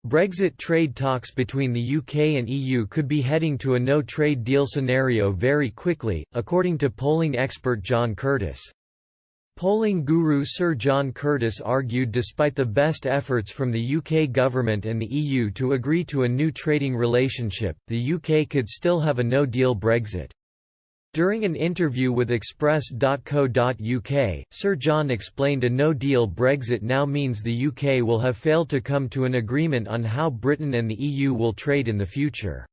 Brexit trade talks between the UK and EU could be heading to a no-trade deal scenario very quickly, according to polling expert John Curtis. Polling guru Sir John Curtis argued despite the best efforts from the UK government and the EU to agree to a new trading relationship, the UK could still have a no-deal Brexit. During an interview with Express.co.uk, Sir John explained a no-deal Brexit now means the UK will have failed to come to an agreement on how Britain and the EU will trade in the future.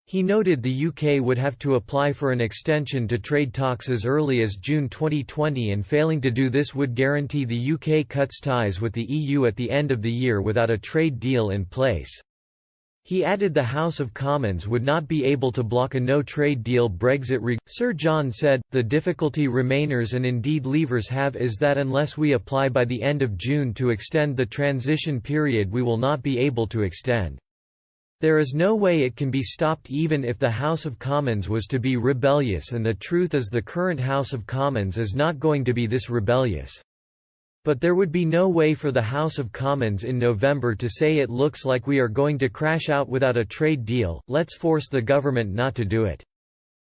He noted the UK would have to apply for an extension to trade talks as early as June 2020, and failing to do this would guarantee the UK cuts ties with the EU at the end of the year without a trade deal in place. He added the House of Commons would not be able to block a no-trade deal Brexit. Sir John said, "The difficulty Remainers and indeed Leavers have is that unless we apply by the end of June to extend the transition period, we will not be able to extend. There is no way it can be stopped even if the House of Commons was to be rebellious, and the truth is the current House of Commons is not going to be this rebellious. But there would be no way for the House of Commons in November to say it looks like we are going to crash out without a trade deal, let's force the government not to do it.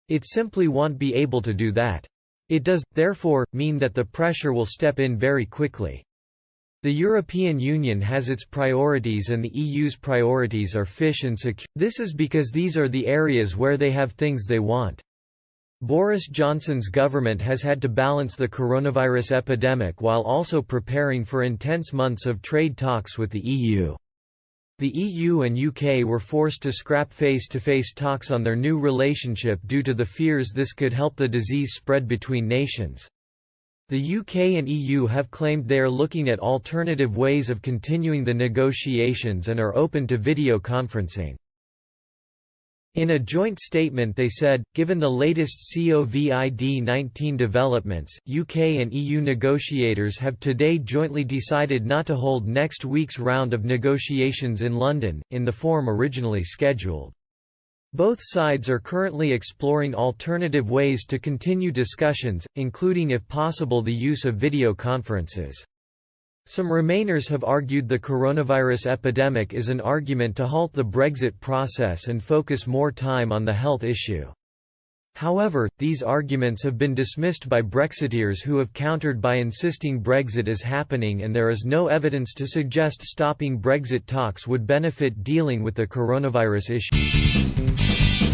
It simply won't be able to do that. It does, therefore, mean that the pressure will step in very quickly. The European Union has its priorities and the EU's priorities are fish and security. This is because these are the areas where they have things they want. Boris Johnson's government has had to balance the coronavirus epidemic while also preparing for intense months of trade talks with the EU. The EU and UK were forced to scrap face-to-face talks on their new relationship due to the fears this could help the disease spread between nations. The UK and EU have claimed they are looking at alternative ways of continuing the negotiations and are open to video conferencing. In a joint statement they said, given the latest COVID-19 developments, UK and EU negotiators have today jointly decided not to hold next week's round of negotiations in London, in the form originally scheduled. Both sides are currently exploring alternative ways to continue discussions, including if possible the use of video conferences. Some Remainers have argued the coronavirus epidemic is an argument to halt the Brexit process and focus more time on the health issue. However, these arguments have been dismissed by Brexiteers who have countered by insisting Brexit is happening and there is no evidence to suggest stopping Brexit talks would benefit dealing with the coronavirus issue.